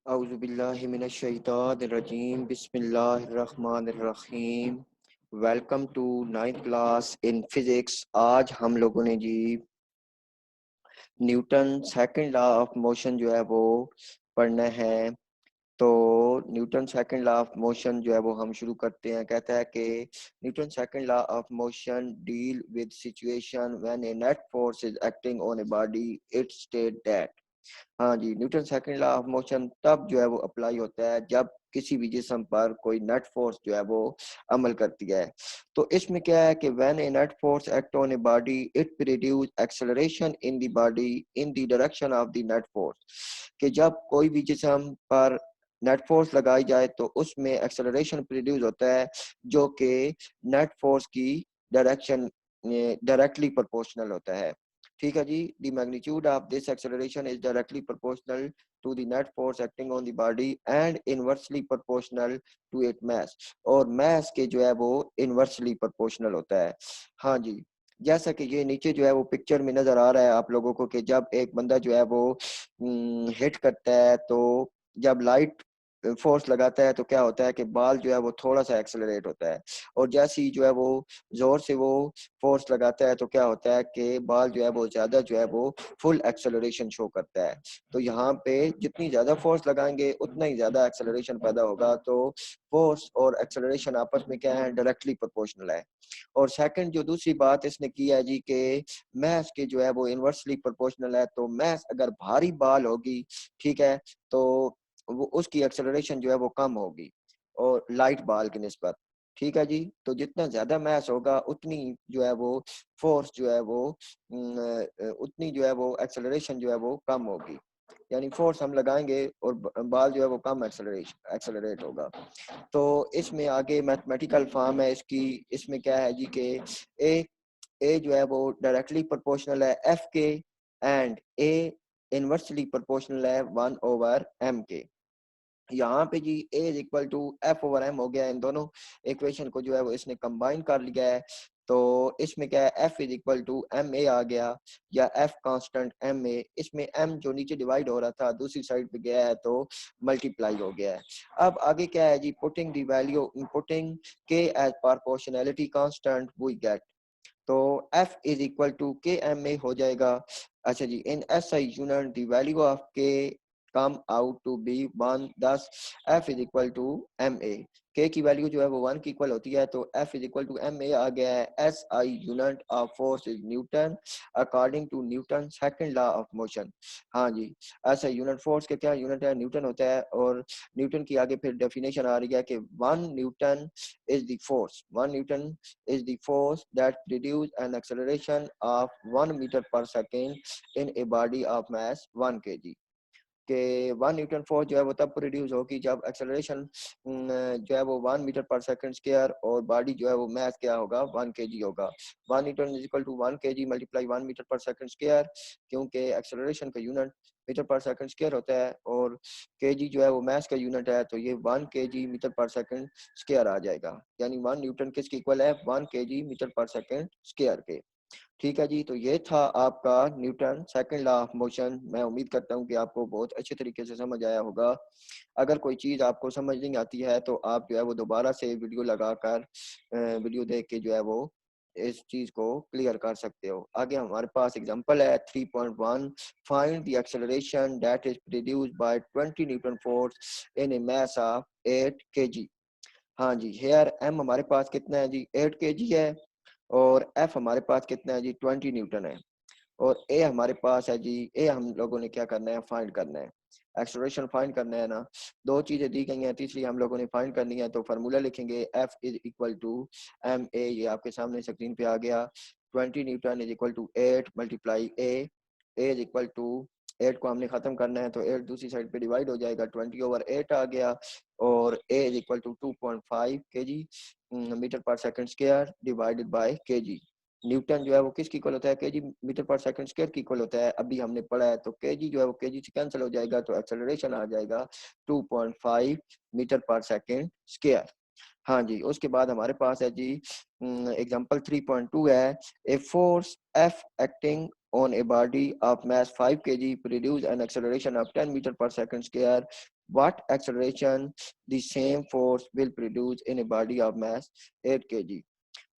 औज़ुबिल्लाहिमिनश्शैतानिर्रजीम बिस्मिल्लाहिर्रहमानिर्रहीम। Welcome to ninth class in physics. आज हम लोगों ने जी Newton second law of motion जो है वो पढ़ना है। तो Newton second law of motion जो है वो हम शुरू करते हैं। कहता है कि Newton second law of motion deal with situation when a net force is acting on a body it state that. हाँ जी, Newton second law of motion तब जो है वो अप्लाई होता है जब किसी भी जिस्म पर कोई नेट फोर्स जो है वो अमल करती है। तो इसमें क्या है कि when a net force act on a body it produce acceleration in the body in the direction of the net force. कि जब कोई भी जिस्म पर नेट फोर्स लगाई जाए तो उसमें एक्सेलरेशन प्रोड्यूस होता है जो कि नेट फोर्स की डायरेक्शन डायरेक्टली प्रोपोर्शनल होता है। ठीक है जी। The magnitude of this acceleration is directly proportional to the net force acting on the body and inversely proportional to it mass. और मास के जो है वो इनवर्सली प्रोपोर्शनल होता है। हाँ जी, जैसा कि ये नीचे जो है वो पिक्चर में नजर आ रहा है आप लोगों को कि जब एक बंदा जो है वो हिट करता है तो जब लाइट फोर्स लगाता है तो क्या होता है कि बाल जो है वो थोड़ा सा एक्सेलरेट होता है, और जैसे ही जो है वो जोर से वो फोर्स लगाता है तो क्या होता है कि बाल जो है वो ज्यादा जो है वो फुल एक्सेलरेशन शो करता है। तो यहाँ पे जितनी ज्यादा फोर्स लगाएंगे उतना ही ज्यादा एक्सेलरेशन पैदा होगा। तो फोर्स और एक्सेलरेशन आपस में क्या है, डायरेक्टली प्रोपोर्शनल है। और सेकंड जो दूसरी बात इसने की है जी कि मैस के जो है वो इनवर्सली प्रोपोर्शनल है। तो मैस अगर भारी बाल होगी, ठीक है, तो वो उसकी एक्सेलरेशन जो है वो कम होगी और लाइट बाल की निस्बत। ठीक है जी। तो जितना ज्यादा मैस होगा उतनी जो है वो फोर्स जो है वो उतनी जो है वो एक्सेलरेशन जो है वो कम होगी। यानी फोर्स हम लगाएंगे और बाल जो है वो कम एक्सेलरेट होगा। तो इसमें आगे मैथमेटिकल फॉर्म है इसकी। इसमें क्या है जी कि ए ए जो है वो डायरेक्टली प्रोपोर्शनल है एफ के, एंड ए इनवर्सली प्रोपोर्शनल है 1/m के। यहाँ पे जी A is equal to F over M हो गया। इन दोनों इक्वेशन को जो है वो इसने कंबाइन कर लिया है। तो इसमें क्या है, F is equal to M A आ गया, या एफ कांस्टेंट एम ए। इसमें एम जो नीचे डिवाइड हो रहा था दूसरी साइड पे गया है तो मल्टीप्लाई हो गया है। अब आगे क्या है जी, putting the value putting K as proportionality constant we get. तो F is equal to K M A हो जाएगा। अच्छा जी, in S I unit the value of K come out to be 1, thus F is equal to M A. K की value जो है वो 1 की इक्वल होती है, तो F is equal to M A आ गया है। S I unit of force is Newton according to Newton second law of motion. हाँ जी, एस आई यूनिट फोर्स के क्या यूनिट है, न्यूटन होता है। और न्यूटन की आगे फिर डेफिनेशन आ रही है कि 1 newton is the force, 1 Newton is the force that produce an acceleration of 1 meter per second in a body of mass 1 kg। के 1 न्यूटन फोर्स जो है वो तब प्रोड्यूस होगी जब एक्सेलरेशन जो है वो 1 मीटर पर सेकंड स्क्वायर और बॉडी जो है वो मास क्या होगा, 1 केजी होगा। 1 newton is equal to 1 KG multiply 1 metre per second square, क्योंकि एक्सेलरेशन का unit metre per second square होता है और केजी जो है वो मास का यूनिट है, तो ये 1 KG metre per second square आ जाएगा। यानी 1 न्यूटन किसके इक्वल है, 1 KG metre per second square के। ठीक है जी। तो ये था आपका Newton second law of motion. मैं उम्मीद करता हूँ कि आपको बहुत अच्छे तरीके से समझ आया होगा। अगर कोई चीज़ आपको समझ नहीं आती है तो आप जो है वो दोबारा से वीडियो लगाकर वीडियो देख के जो है वो इस चीज को क्लियर कर सकते हो। आगे हमारे पास एग्जांपल है 3.1, find the acceleration that is produced by 20 Newton force in A mass of 8 KG. हाँ जी, हेयर एम हमारे पास कितना है जी, 8 केजी है, और एफ हमारे पास कितना है जी, 20 न्यूटन है। और ए हमारे पास है जी, ए हम लोगों ने क्या करना है, फाइंड करना है, एक्सेलरेशन फाइंड करना है ना। दो चीजें दी गई हैं, तीसरी हम लोगों ने फाइंड करनी है। तो फार्मूला लिखेंगे F is equal to M A, ये आपके सामने स्क्रीन पे आ गया। 20 newton is equal to 8 multiply A is equal to 8 को हमने खत्म करना है तो 8 दूसरी साइड पे डिवाइड हो जाएगा, 20/8 आ गया। और A is equal to 2.5 KG metre per second square divided by KG. Newton जो है वो किसकी इक्वल होता है, KG metre per second square की इक्वल होता है, अभी हमने पढ़ा है। तो केजी जो है वो केजी से कैंसिल हो जाएगा, तो एक्सेलरेशन आ जाएगा 2.5 मीटर पर सेकंड स्क्वायर। हाँ जी, उसके बाद हमारे पास है जी एग्जांपल 3.2 है, a force F acting on a body of mass 5 kg produce an acceleration of 10 meter per second square what acceleration the same force will produce in a body of mass 8 kg।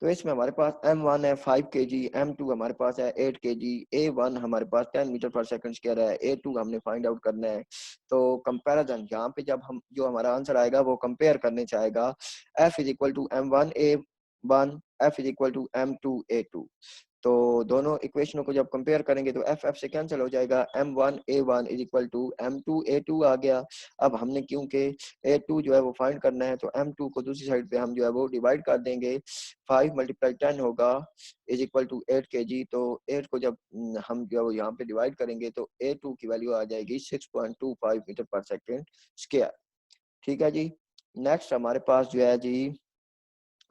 तो इसमें हमारे पास m1 है 5 kg, m2 हमारे पास है 8 kg, a1 हमारे पास 10 metre per second square है, a2 हमने find out करना है। तो कंपैरिजन यहाँ पे जब हम जो हमारा आंसर आएगा वो कंपेयर करने चाहेगा f is equal to m1 a1, f is equal to m2 a2। तो दोनों इक्वेशनों को जब कंपेयर करेंगे तो एफ एफ से कैंसिल हो जाएगा, m1 a1 is equal to m2 a2 आ गया। अब हमने क्योंकि a2 जो है वो फाइंड करना है तो m2 को दूसरी साइड पे हम जो है वो डिवाइड कर देंगे, 5 मल्टीप्लाई 10 होगा इज इक्वल टू 8 kg। तो 8 को जब हम जो है वो यहाँ पे डिवाइड करेंगे तो a2 की वैल्यू आ जाएगी 6.25 मीटर पर सेकेंड स्क्वायर। ठीक है जी। नेक्स्ट हमारे पास जो है जी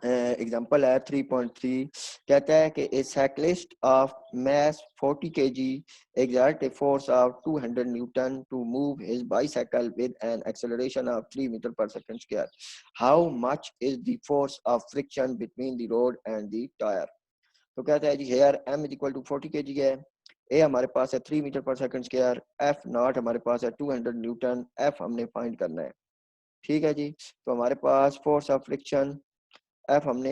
एग्जाम्पल है 3.3, कहता है कि ए cyclist of mass 40 kg exert a force of 200 Newton to move his bicycle with an acceleration of 3 meter per second square. How much is the force of friction between the road and the tire? तो कहता है जी here m is equal to 40 kg है, ए हमारे पास है 3 metre per second square, F not हमारे पास है 200 Newton, F हमने फाइंड करना है। ठीक है जी। तो हमारे पास फोर्स ऑफ फ्रिक्शन एफ हमने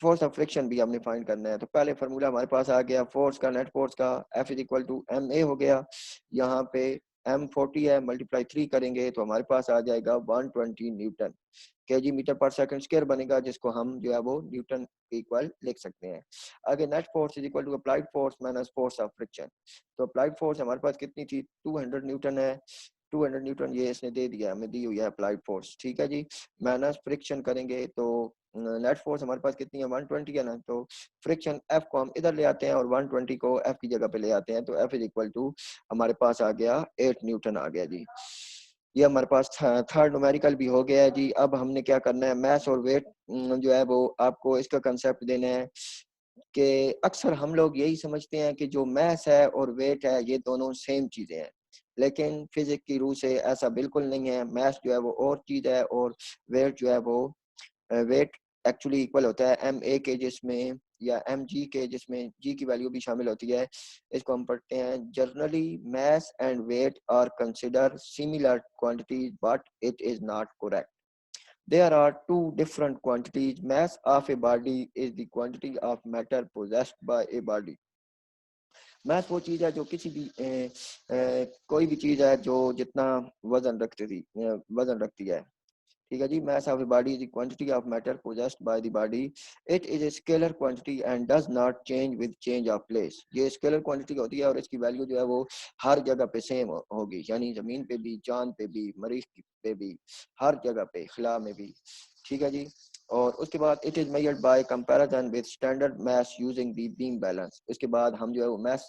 फोर्स ऑफ फ्रिक्शन भी हमने फाइंड करना है। तो पहले फार्मूला हमारे पास आ गया फोर्स का, नेट फोर्स का, F is equal to M A हो गया। यहाँ पे एम 40 है, मल्टीप्लाई 3 करेंगे तो हमारे पास आ जाएगा 120 Newton KG metre per second square बनेगा, जिसको हम जो है वो न्यूटन इक्वल लिख सकते हैं। आगे net force is equal to applied force minus force of friction. तो अप्लाइड फोर्स हमारे पास कितनी थी, 200 न्यूटन है, 200 न्यूटन ये इसने दे दिया, हमें दी हुई है अप्लाइड फोर्स। ठीक है जी। माइनस फ्रिक्शन करेंगे तो नेट फोर्स हमारे पास कितनी है 120 है ना, तो फ्रिक्शन एफ को हम इधर ले आते हैं और 120 को एफ की जगह पे ले आते हैं, तो एफ इज इक्वल टू हमारे पास आ गया 8 न्यूटन आ गया जी। ये हमारे पास थर्ड न्यूमेरिकल भी हो गया है जी। अब हमने क्या करना है, मैथ और वेट जो है वो आपको इसका कंसेप्ट देना है कि अक्सर हम लोग यही समझते हैं कि जो मैथ्स है और वेट है ये दोनों सेम चीजें हैं, लेकिन फिजिक्स की रूह से ऐसा बिल्कुल नहीं है। मैथ्स जो है वो और चीज है और वेट जो है वो वेट एक्चुअली इक्वल होता है एम ए के, जिसमें या एम जी के, जिसमें जी की वैल्यू भी शामिल होती है। इसको हम पढ़ते हैं generally mass and weight are considered similar quantities but it is not correct. There are two different quantities. Mass of a body is the quantity of matter possessed by a body. mass वो चीज है जो किसी भी कोई भी चीज है जो जितना वजन रखती है। ठीक है जी। mass of a body is the quantity of matter possessed by the body. It is a scalar quantity and does not change with change of place. ये scalar quantity होती है और इसकी वैल्यू जो है वो हर जगह पे सेम होगी, यानी जमीन पे भी, चांद पे भी, मरीख पे भी, हर जगह पे, खला में भी। ठीक है जी। और उसके बाद it is measured bye comparison with standard math using the beam balance. इसके बाद हम जो है वो मैथ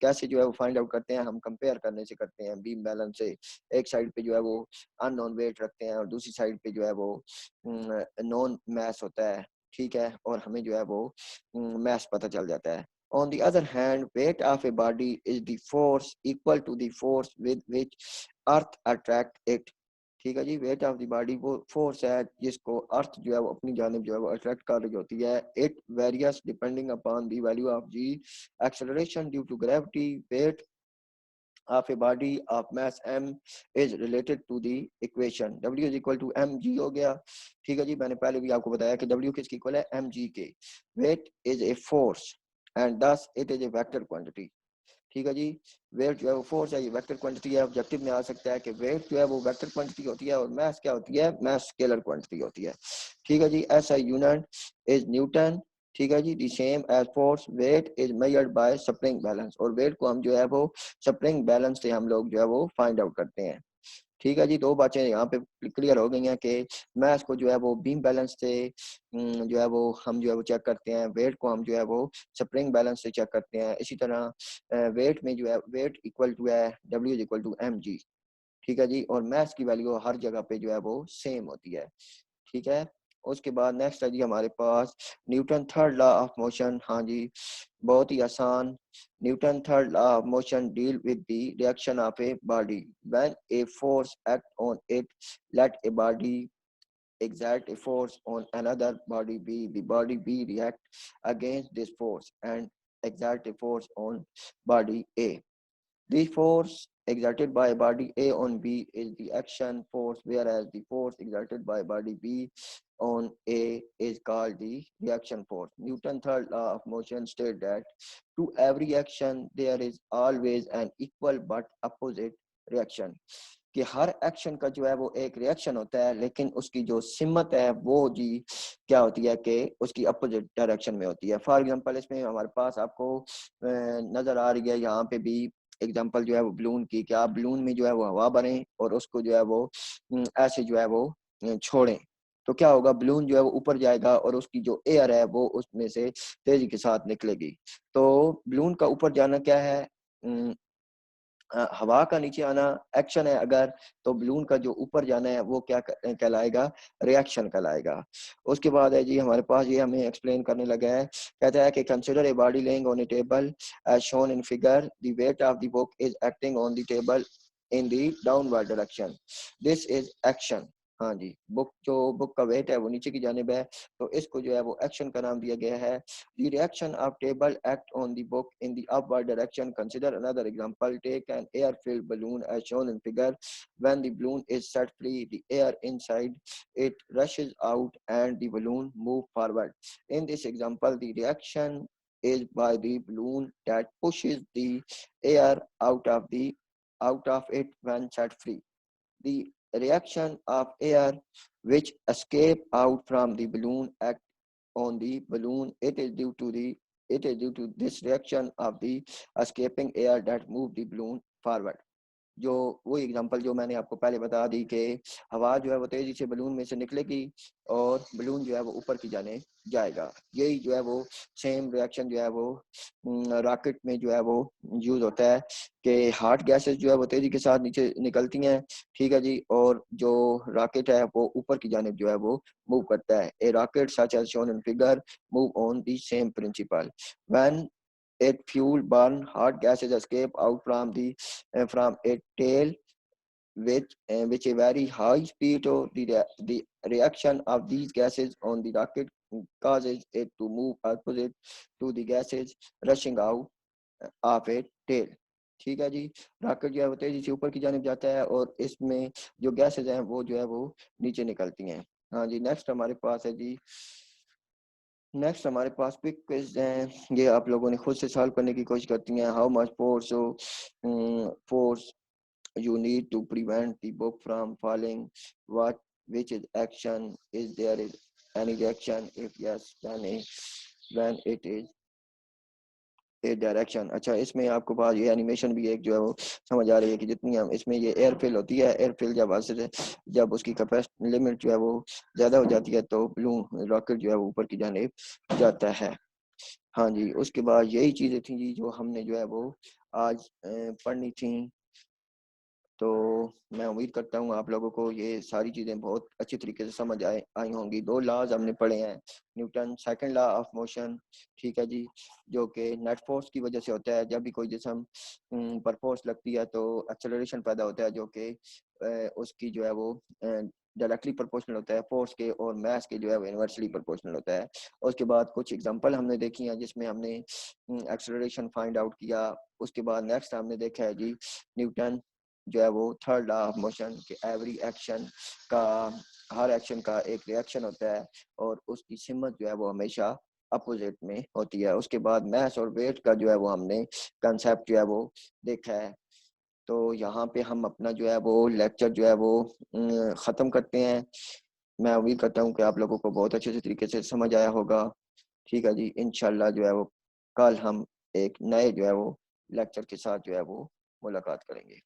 कैसे जो है वो फाइंड आउट करते हैं, हम कंपेयर करने से करते हैं बीम बैलेंस से। एक साइड पे जो है वो अननोन वेट रखते हैं और दूसरी साइड पे जो है वो नॉन मैथ होता है। ठीक है। और हमें जो है वो मैथ पता चल जाता है। On the other hand, weight of a body is the force equal to the force with which earth attract it. ठीक है जी। वेट ऑफ द बॉडी वो फोर्स है जिसको अर्थ जो है वो अपनी जानिब जो है वो अट्रैक्ट कर रही होती है। It varies depending upon the value of G acceleration due to gravity. Weight of a body of mass m is related to the equation w is equal to mg हो गया। ठीक है जी। मैंने पहले भी आपको बताया कि w किसकी इक्वल है, mg के। weight is a force and thus it is a vector quantity। ठीक है जी। वेट जो है वो फोर्स है, ये वेक्टर क्वांटिटी है। ऑब्जेक्टिव में आ सकता है कि वेट जो है वो वेक्टर क्वांटिटी होती है और मास क्या होती है, मास स्केलर क्वांटिटी होती है। ठीक है जी। S I unit is Newton. ठीक है जी। The same as force weight is measured by spring balance, और वेट को हम जो है वो स्प्रिंग बैलेंस से हम लोग जो है वो फाइंड आउट करते हैं। ठीक है जी। दो बातें यहाँ पे क्लियर हो गई हैं कि मैथ को जो है वो बीम बैलेंस से जो है वो हम जो है वो चेक करते हैं, वेट को हम जो है वो स्प्रिंग बैलेंस से चेक करते हैं। इसी तरह वेट में जो है वेट इक्वल टू है W is equal to M G. ठीक है जी। और मैथ्स की वैल्यू हर जगह पे जो है वो सेम होती है। ठीक है। उसके बाद नेक्स्ट है जी हमारे पास Newton third law of motion. हाँ जी, बहुत ही आसान। Newton third law of motion deal with the reaction of a body when a force act on it, let a body exert a force on another body b, the body b react against this force and exert a force on body a. The force exerted by body A on B is the action force, whereas the force exerted by body B on A is called the reaction force. Newton's third law of motion states that to every action there is always an equal but opposite reaction. कि हर action का जो है वो एक reaction होता है, लेकिन उसकी जो सिमत है वो जी क्या होती है कि उसकी अपोजिट डायरेक्शन में होती है। फॉर एग्जांपल इसमें हमारे पास आपको नजर आ रही है यहाँ पे भी एग्जांपल जो है वो बलून की, कि आप बलून में जो है वो हवा भरें और उसको जो है वो ऐसे जो है वो छोड़ें, तो क्या होगा, बलून जो है वो ऊपर जाएगा और उसकी जो एयर है वो उसमें से तेजी के साथ निकलेगी। तो बलून का ऊपर जाना क्या है, हवा का नीचे आना एक्शन है अगर, तो बलून का जो ऊपर जाना है वो क्या कहलाएगा, रिएक्शन कहलाएगा। उसके बाद है जी हमारे पास ये हमें एक्सप्लेन करने लगा है, कहता है कि consider a body lying on a table as shown in figure, the weight of the book is acting on the table in the downward direction, this is action. हाँ जी, बुक का वेट है वो नीचे की जानिब है, तो इसको जो है वो एक्शन का नाम दिया गया है। The reaction of table act on the book in the upward direction. Consider another example. Take an air-filled balloon as shown in figure. When the balloon is set free, the air inside it rushes out and the balloon moves forward. In this example, the reaction is by the balloon that pushes the air out of it when set free. The reaction of air which escape out from the balloon act on the balloon. It is due to this reaction of the escaping air that move the balloon forward. जो वो example जो मैंने आपको पहले बता दी कि हवा जो है वो तेजी से बलून में से निकलेगी और बलून जो है वो ऊपर की जाने जाएगा। यही जो है वो सेम रिएक्शन जो है वो रॉकेट में जो है वो यूज होता है कि हॉट गैसेस जो है वो तेजी के साथ नीचे निकलती हैं, ठीक है जी, और जो रॉकेट है वो ऊपर की जानिब जो है वो मूव करता है। A rocket such as shown in figure move on the same principle. When it fuel burn, hot gases escape out from a tail which a very high speed. The reaction of these gases on the rocket causes it to move opposite to the gases rushing out of a tail। ठीक है जी, rocket जो है वो तेजी से ऊपर की जानिब जाता है और इसमें जो गैसेज हैं वो जो है वो नीचे निकलती हैं। हाँ जी, नेक्स्ट हमारे पास क्विक क्विज हैं, ये आप लोगों ने खुद से सॉल्व करने की कोशिश करती हैं। How much force you need to prevent the book from falling, which is action, is there is any reaction, if yes when it is a direction। अच्छा, इसमें आपको पास ये एनिमेशन भी एक जो है वो समझ आ रही है कि जितनी हम इसमें ये एयर फिल होती है, एयर फिल जब उसकी कैपेसिटी लिमिट जो है वो ज़्यादा हो जाती है तो बलून रॉकेट जो है वो ऊपर की जानिब जाता है। हाँ जी, उसके बाद यही चीज़ें थी जी जो हमने जो है वो आज पढ़नी थी। तो मैं उम्मीद करता हूँ आप लोगों को ये सारी चीज़ें बहुत अच्छी तरीके से समझ आई होंगी। 2 लॉज हमने पढ़े हैं, Newton second law of motion, ठीक है जी, जो कि नेट फोर्स की वजह से होता है। जब भी कोई जिस्म पर फोर्स लगती है तो एक्सेलरेशन पैदा होता है, जो कि उसकी जो है वो डायरेक्टली प्रोपोर्शनल होता है फोर्स के, और मास के जो है वो इनवर्सली प्रोपोर्शनल होता है। उसके बाद कुछ एग्जांपल हमने देखी हैं जिसमें हमने एक्सेलरेशन फाइंड आउट किया। उसके बाद नेक्स्ट हमने देखा है जी न्यूटन जो है वो थर्ड लॉ ऑफ मोशन के एवरी एक्शन का, हर एक्शन का एक रिएक्शन होता है और उसकी सिमत जो है वो हमेशा अपोजिट में होती है। उसके बाद मास और वेट का जो है वो हमने कंसेप्ट जो है वो देखा है। तो यहाँ पे हम अपना जो है वो लेक्चर जो है वो ख़त्म करते हैं। मैं उम्मीद करता हूँ कि आप लोगों को बहुत अच्छे से तरीके से समझ आया होगा। ठीक है जी, इंशाल्लाह जो है वो कल हम एक नए जो है वो लेक्चर के साथ जो है वो मुलाकात करेंगे।